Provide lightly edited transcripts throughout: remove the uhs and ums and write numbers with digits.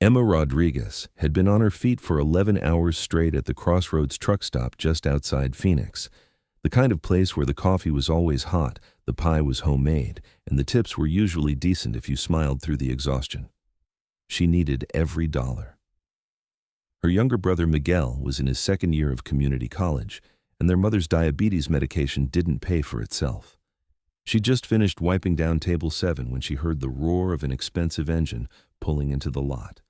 Emma Rodriguez had been on her feet for 11 hours straight at the Crossroads truck stop just outside Phoenix, the kind of place where the coffee was always hot, the pie was homemade, and the tips were usually decent if you smiled through the exhaustion. She needed every dollar. Her younger brother Miguel was in his second year of community college, and their mother's diabetes medication didn't pay for itself. She just finished wiping down table 7 when she heard the roar of an expensive engine pulling into the lot.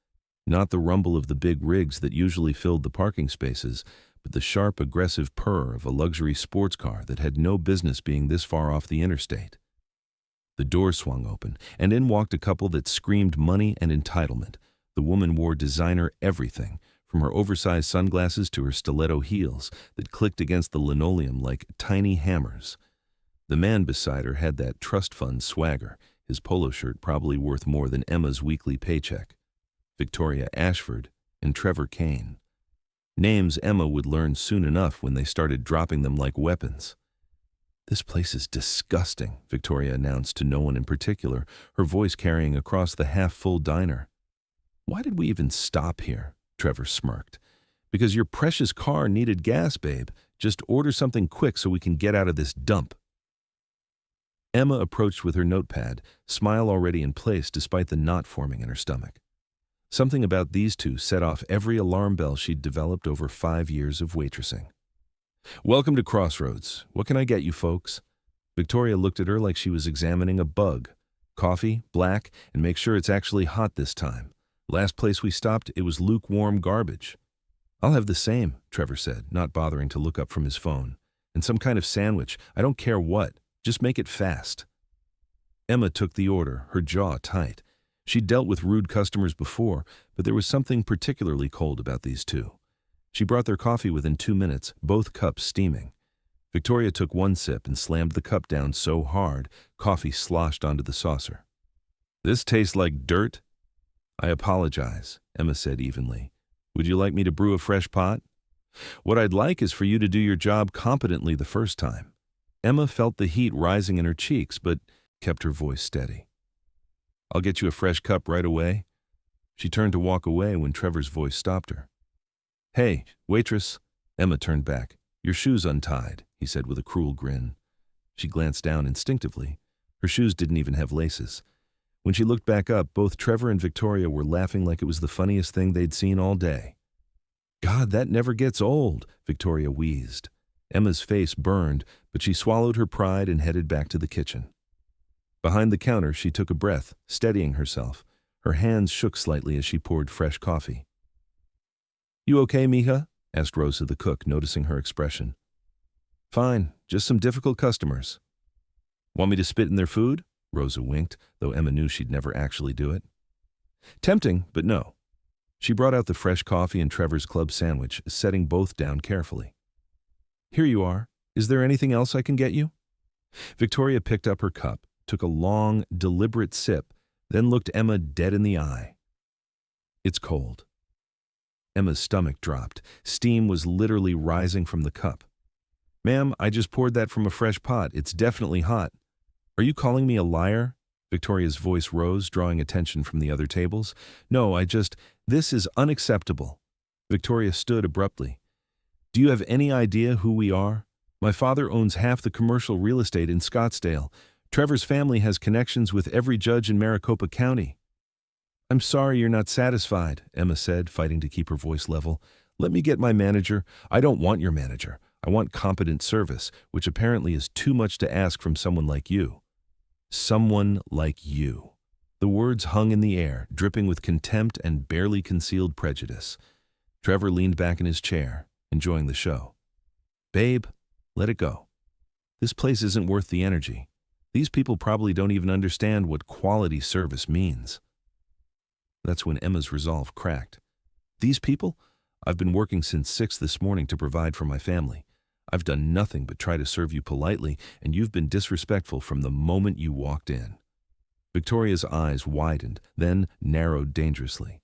Not the rumble of the big rigs that usually filled the parking spaces, but the sharp, aggressive purr of a luxury sports car that had no business being this far off the interstate. The door swung open, and in walked a couple that screamed money and entitlement. The woman wore designer everything, from her oversized sunglasses to her stiletto heels that clicked against the linoleum like tiny hammers. The man beside her had that trust fund swagger, his polo shirt probably worth more than Emma's weekly paycheck. Victoria Ashford and Trevor Kane. Names Emma would learn soon enough when they started dropping them like weapons. "This place is disgusting," Victoria announced to no one in particular, her voice carrying across the half-full diner. "Why did we even stop here?" Trevor smirked. "Because your precious car needed gas, babe. Just order something quick so we can get out of this dump." Emma approached with her notepad, smile already in place despite the knot forming in her stomach. Something about these two set off every alarm bell she'd developed over 5 years of waitressing. "Welcome to Crossroads. What can I get you folks?" Victoria looked at her like she was examining a bug. "Coffee, black, and make sure it's actually hot this time. Last place we stopped, it was lukewarm garbage." "I'll have the same," Trevor said, not bothering to look up from his phone. "And some kind of sandwich. I don't care what. Just make it fast." Emma took the order, her jaw tight. She'd dealt with rude customers before, but there was something particularly cold about these two. She brought their coffee within 2 minutes, both cups steaming. Victoria took one sip and slammed the cup down so hard, coffee sloshed onto the saucer. "This tastes like dirt." "I apologize," Emma said evenly. "Would you like me to brew a fresh pot?" "What I'd like is for you to do your job competently the first time." Emma felt the heat rising in her cheeks, but kept her voice steady. "I'll get you a fresh cup right away." She turned to walk away when Trevor's voice stopped her. "Hey, waitress." Emma turned back. "Your shoe's untied," he said with a cruel grin. She glanced down instinctively. Her shoes didn't even have laces. When she looked back up, both Trevor and Victoria were laughing like it was the funniest thing they'd seen all day. "God, that never gets old," Victoria wheezed. Emma's face burned, but she swallowed her pride and headed back to the kitchen. Behind the counter, she took a breath, steadying herself. Her hands shook slightly as she poured fresh coffee. "You okay, mija?" asked Rosa the cook, noticing her expression. "Fine, just some difficult customers." "Want me to spit in their food?" Rosa winked, though Emma knew she'd never actually do it. Tempting, but no. She brought out the fresh coffee and Trevor's club sandwich, setting both down carefully. "Here you are. Is there anything else I can get you?" Victoria picked up her cup, took a long, deliberate sip, then looked Emma dead in the eye. "It's cold." Emma's stomach dropped. Steam was literally rising from the cup. "Ma'am, I just poured that from a fresh pot. It's definitely hot." "Are you calling me a liar?" Victoria's voice rose, drawing attention from the other tables. "No, this is unacceptable." Victoria stood abruptly. "Do you have any idea who we are? My father owns half the commercial real estate in Scottsdale. Trevor's family has connections with every judge in Maricopa County." "I'm sorry you're not satisfied," Emma said, fighting to keep her voice level. "Let me get my manager." "I don't want your manager. I want competent service, which apparently is too much to ask from someone like you." Someone like you. The words hung in the air, dripping with contempt and barely concealed prejudice. Trevor leaned back in his chair, enjoying the show. "Babe, let it go. This place isn't worth the energy. These people probably don't even understand what quality service means." That's when Emma's resolve cracked. "These people? I've been working since 6 this morning to provide for my family. I've done nothing but try to serve you politely, and you've been disrespectful from the moment you walked in." Victoria's eyes widened, then narrowed dangerously.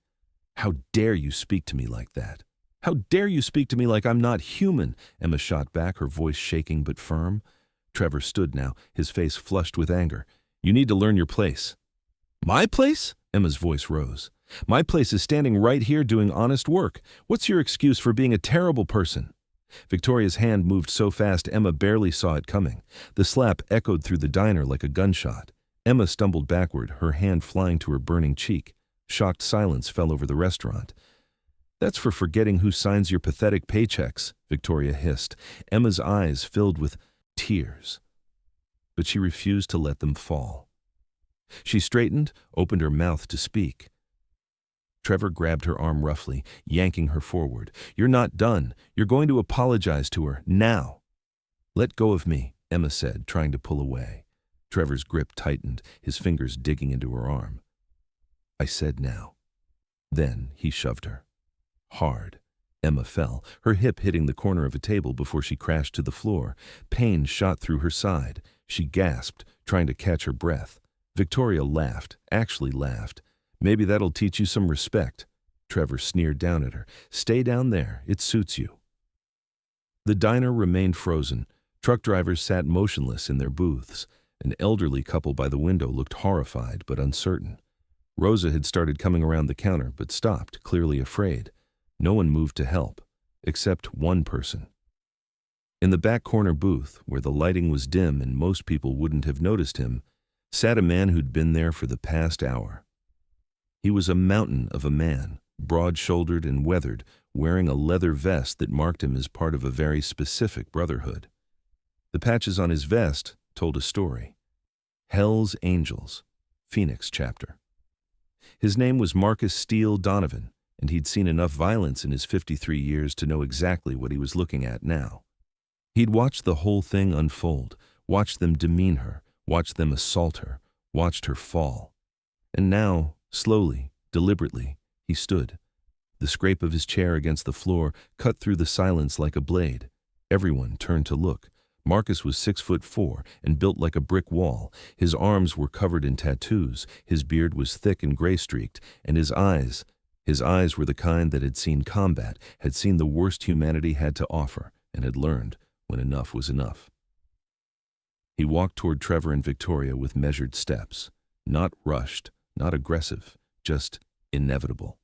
"How dare you speak to me like that? How dare you speak to me like I'm not human?" Emma shot back, her voice shaking but firm. Trevor stood now, his face flushed with anger. "You need to learn your place." "My place?" Emma's voice rose. My place is standing right here doing honest work. What's your excuse for being a terrible person?" Victoria's hand moved so fast Emma barely saw it coming. The slap echoed through the diner like a gunshot. Emma stumbled backward, her hand flying to her burning cheek. Shocked silence fell over the restaurant. "That's for forgetting who signs your pathetic paychecks," Victoria hissed. Emma's eyes filled with tears, but she refused to let them fall. She straightened, opened her mouth to speak. Trevor grabbed her arm roughly, yanking her forward. "You're not done. You're going to apologize to her, now." "Let go of me," Emma said, trying to pull away. Trevor's grip tightened, his fingers digging into her arm. "I said now." Then he shoved her. Hard. Emma fell, her hip hitting the corner of a table before she crashed to the floor. Pain shot through her side. She gasped, trying to catch her breath. Victoria laughed, actually laughed. "Maybe that'll teach you some respect." Trevor sneered down at her. "Stay down there. It suits you." The diner remained frozen. Truck drivers sat motionless in their booths. An elderly couple by the window looked horrified but uncertain. Rosa had started coming around the counter but stopped, clearly afraid. No one moved to help, except one person. In the back corner booth, where the lighting was dim and most people wouldn't have noticed him, sat a man who'd been there for the past hour. He was a mountain of a man, broad-shouldered and weathered, wearing a leather vest that marked him as part of a very specific brotherhood. The patches on his vest told a story. Hell's Angels, Phoenix chapter. His name was Marcus Steele Donovan, and he'd seen enough violence in his 53 years to know exactly what he was looking at now. He'd watched the whole thing unfold, watched them demean her, watched them assault her, watched her fall. And now, slowly, deliberately, he stood. The scrape of his chair against the floor cut through the silence like a blade. Everyone turned to look. Marcus was 6'4" and built like a brick wall. His arms were covered in tattoos, his beard was thick and gray-streaked, and his eyes were the kind that had seen combat, had seen the worst humanity had to offer, and had learned when enough was enough. He walked toward Trevor and Victoria with measured steps, not rushed, not aggressive, just inevitable.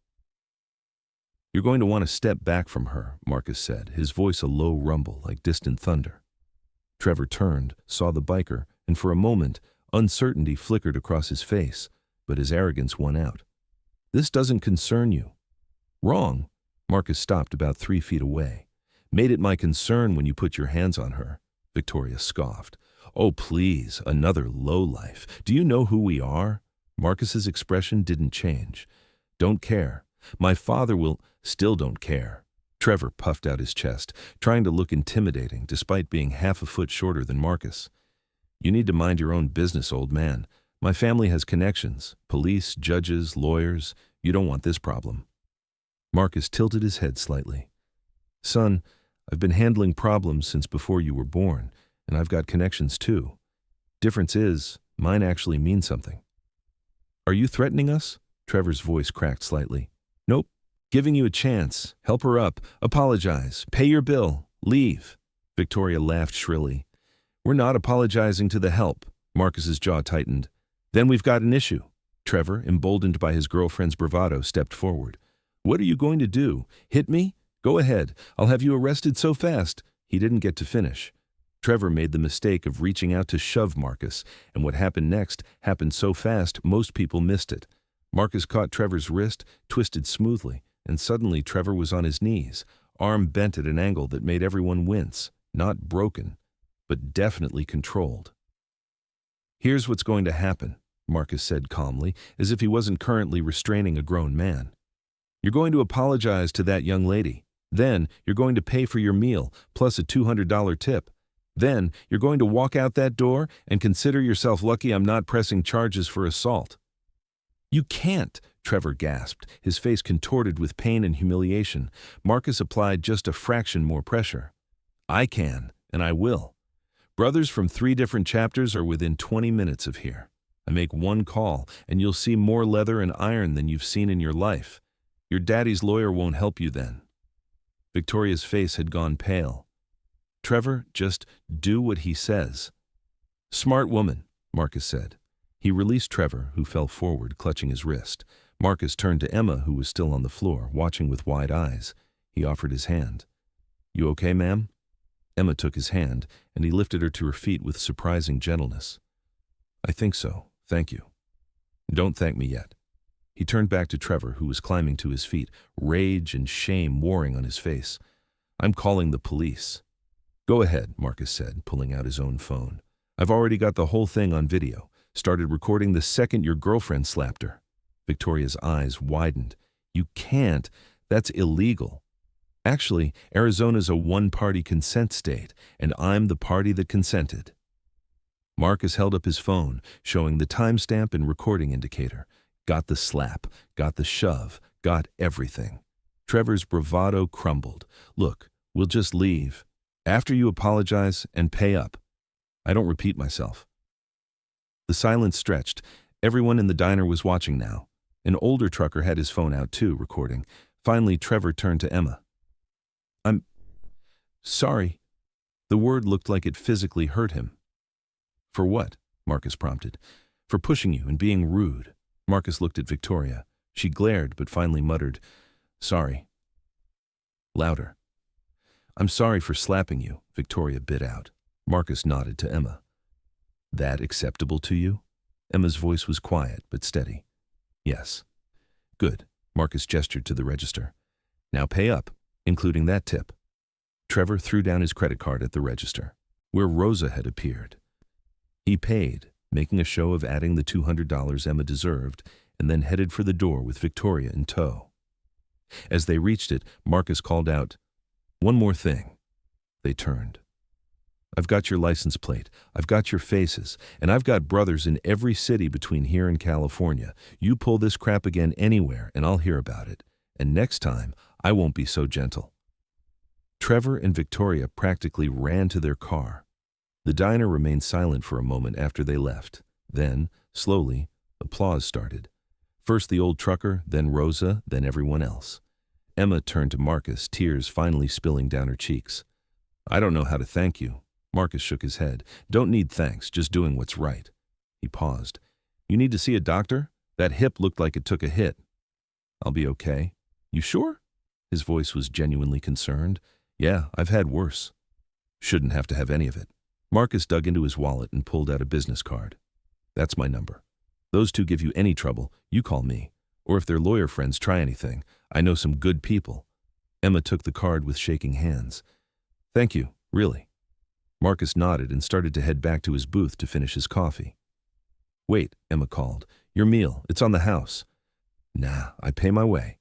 "You're going to want to step back from her," Marcus said, his voice a low rumble like distant thunder. Trevor turned, saw the biker, and for a moment, uncertainty flickered across his face, but his arrogance won out. "This doesn't concern you." "Wrong." Marcus stopped about 3 feet away. "Made it my concern when you put your hands on her," Victoria scoffed. "Oh, please, another lowlife. Do you know who we are?" Marcus's expression didn't change. "Don't care. My father will..." "Still don't care." Trevor puffed out his chest, trying to look intimidating despite being half a foot shorter than Marcus. "You need to mind your own business, old man. My family has connections. Police, judges, lawyers. You don't want this problem." Marcus tilted his head slightly. "Son, I've been handling problems since before you were born, and I've got connections too. Difference is, mine actually mean something." "Are you threatening us?" Trevor's voice cracked slightly. "Nope. Giving you a chance. Help her up. Apologize. Pay your bill. Leave." Victoria laughed shrilly. "We're not apologizing to the help." Marcus's jaw tightened. "Then we've got an issue." Trevor, emboldened by his girlfriend's bravado, stepped forward. "What are you going to do? Hit me? Go ahead. I'll have you arrested so fast." He didn't get to finish. Trevor made the mistake of reaching out to shove Marcus, and what happened next happened so fast most people missed it. Marcus caught Trevor's wrist, twisted smoothly, and suddenly Trevor was on his knees, arm bent at an angle that made everyone wince, not broken, but definitely controlled. "Here's what's going to happen," Marcus said calmly, as if he wasn't currently restraining a grown man. "You're going to apologize to that young lady. Then you're going to pay for your meal, plus a $200 tip. Then you're going to walk out that door and consider yourself lucky I'm not pressing charges for assault." "You can't," Trevor gasped, his face contorted with pain and humiliation. Marcus applied just a fraction more pressure. "I can, and I will. Brothers from 3 different chapters are within 20 minutes of here. I make one call, and you'll see more leather and iron than you've seen in your life. Your daddy's lawyer won't help you then." Victoria's face had gone pale. "Trevor, just do what he says." "Smart woman," Marcus said. He released Trevor, who fell forward, clutching his wrist. Marcus turned to Emma, who was still on the floor, watching with wide eyes. He offered his hand. "You okay, ma'am?" Emma took his hand, and he lifted her to her feet with surprising gentleness. "I think so, thank you." "Don't thank me yet." He turned back to Trevor, who was climbing to his feet, rage and shame warring on his face. "I'm calling the police." "Go ahead," Marcus said, pulling out his own phone. "I've already got the whole thing on video. Started recording the second your girlfriend slapped her." Victoria's eyes widened. "You can't. That's illegal." "Actually, Arizona's a one-party consent state, and I'm the party that consented." Marcus held up his phone, showing the timestamp and recording indicator. Got the slap, got the shove, got everything. Trevor's bravado crumbled. "Look, we'll just leave. After you apologize and pay up. I don't repeat myself." The silence stretched. Everyone in the diner was watching now. An older trucker had his phone out too, recording. Finally, Trevor turned to Emma. "I'm sorry." The word looked like it physically hurt him. "For what?" Marcus prompted. "For pushing you and being rude." Marcus looked at Victoria. She glared, but finally muttered, "Sorry." Louder. "I'm sorry for slapping you," Victoria bit out. Marcus nodded to Emma. "That acceptable to you?" Emma's voice was quiet, but steady. "Yes." "Good." Marcus gestured to the register. "Now pay up, including that tip." Trevor threw down his credit card at the register, where Rosa had appeared. He paid, making a show of adding the $200 Emma deserved, and then headed for the door with Victoria in tow. As they reached it, Marcus called out, "One more thing." They turned. "I've got your license plate, I've got your faces, and I've got brothers in every city between here and California. You pull this crap again anywhere, and I'll hear about it. And next time, I won't be so gentle." Trevor and Victoria practically ran to their car. The diner remained silent for a moment after they left. Then, slowly, applause started. First the old trucker, then Rosa, then everyone else. Emma turned to Marcus, tears finally spilling down her cheeks. "I don't know how to thank you." Marcus shook his head. "Don't need thanks, just doing what's right." He paused. "You need to see a doctor? That hip looked like it took a hit." "I'll be okay." "You sure?" His voice was genuinely concerned. "Yeah, I've had worse." "Shouldn't have to have any of it." Marcus dug into his wallet and pulled out a business card. "That's my number. Those two give you any trouble, you call me. Or if their lawyer friends try anything, I know some good people." Emma took the card with shaking hands. "Thank you, really." Marcus nodded and started to head back to his booth to finish his coffee. "Wait," Emma called. "Your meal, it's on the house." "Nah, I pay my way."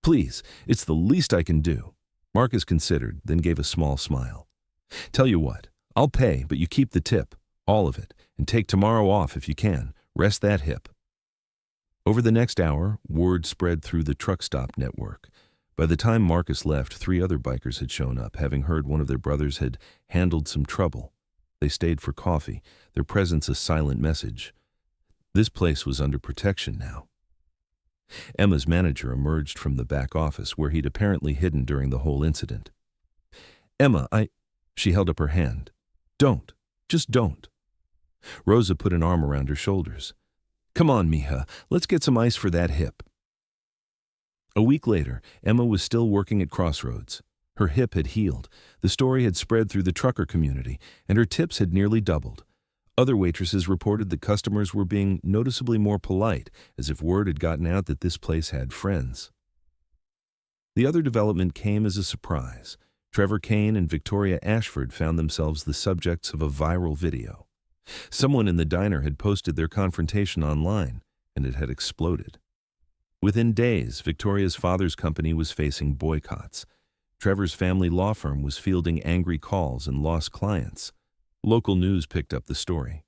"Please, it's the least I can do." Marcus considered, then gave a small smile. "Tell you what, I'll pay, but you keep the tip, all of it, and take tomorrow off if you can. Rest that hip." Over the next hour, word spread through the truck stop network. By the time Marcus left, 3 other bikers had shown up, having heard one of their brothers had handled some trouble. They stayed for coffee, their presence a silent message. This place was under protection now. Emma's manager emerged from the back office, where he'd apparently hidden during the whole incident. "Emma, She held up her hand. "Don't. Just don't." Rosa put an arm around her shoulders. "Come on, mija, let's get some ice for that hip." A week later, Emma was still working at Crossroads. Her hip had healed, the story had spread through the trucker community, and her tips had nearly doubled. Other waitresses reported that customers were being noticeably more polite, as if word had gotten out that this place had friends. The other development came as a surprise. Trevor Kane and Victoria Ashford found themselves the subjects of a viral video. Someone in the diner had posted their confrontation online, and it had exploded. Within days, Victoria's father's company was facing boycotts. Trevor's family law firm was fielding angry calls and lost clients. Local news picked up the story.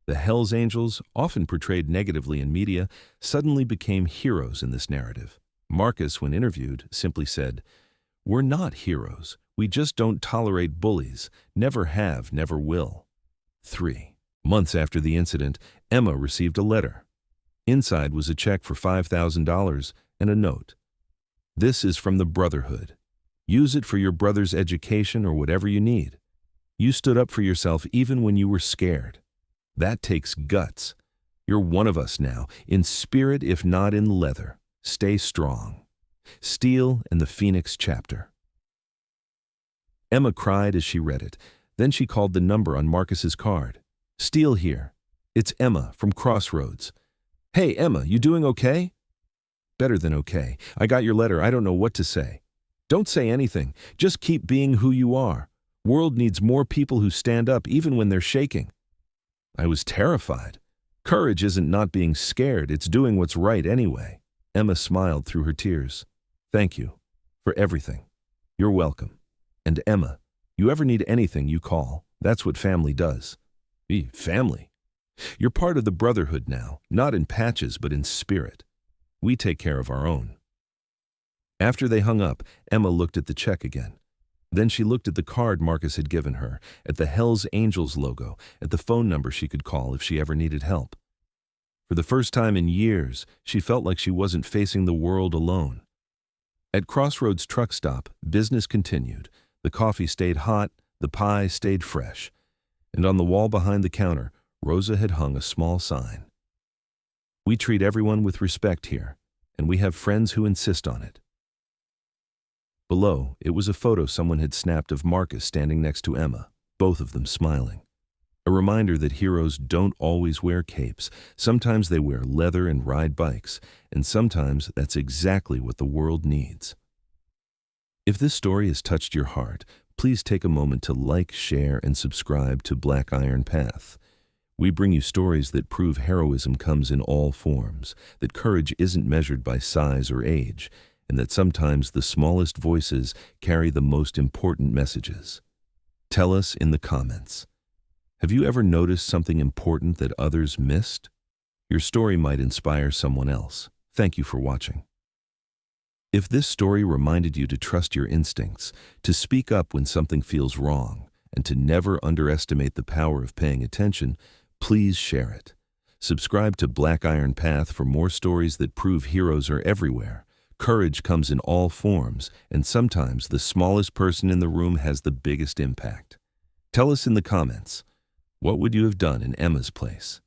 The Hells Angels, often portrayed negatively in media, suddenly became heroes in this narrative. Marcus, when interviewed, simply said, "We're not heroes. We just don't tolerate bullies. Never have, never will." 3 months after the incident, Emma received a letter. Inside was a check for $5,000 and a note. "This is from the Brotherhood. Use it for your brother's education or whatever you need. You stood up for yourself even when you were scared. That takes guts. You're one of us now, in spirit if not in leather." Stay strong. Steel and the Phoenix chapter. Emma cried as she read it. Then she called the number on Marcus's card. Steel here. It's Emma from Crossroads. Hey, Emma, you doing okay? Better than okay. I got your letter. I don't know what to say. Don't say anything. Just keep being who you are. World needs more people who stand up even when they're shaking. I was terrified. Courage isn't not being scared. It's doing what's right anyway. Emma smiled through her tears. Thank you for everything. You're welcome. And Emma, you ever need anything, you call. That's what family does. Family. You're part of the brotherhood now, not in patches but in spirit. We take care of our own. After they hung up, Emma looked at the check again. Then she looked at the card Marcus had given her, at the Hells Angels logo, at the phone number she could call if she ever needed help. For the first time in years, she felt like she wasn't facing the world alone. At Crossroads truck stop, business continued. The coffee stayed hot, the pie stayed fresh. And on the wall behind the counter, Rosa had hung a small sign. We treat everyone with respect here, and we have friends who insist on it. Below, it was a photo someone had snapped of Marcus standing next to Emma, both of them smiling. A reminder that heroes don't always wear capes. Sometimes they wear leather and ride bikes, and sometimes that's exactly what the world needs. If this story has touched your heart, please take a moment to like, share, and subscribe to Black Iron Path. We bring you stories that prove heroism comes in all forms, that courage isn't measured by size or age, and that sometimes the smallest voices carry the most important messages. Tell us in the comments. Have you ever noticed something important that others missed? Your story might inspire someone else. Thank you for watching. If this story reminded you to trust your instincts, to speak up when something feels wrong, and to never underestimate the power of paying attention, please share it. Subscribe to Black Iron Path for more stories that prove heroes are everywhere. Courage comes in all forms, and sometimes the smallest person in the room has the biggest impact. Tell us in the comments, what would you have done in Emma's place?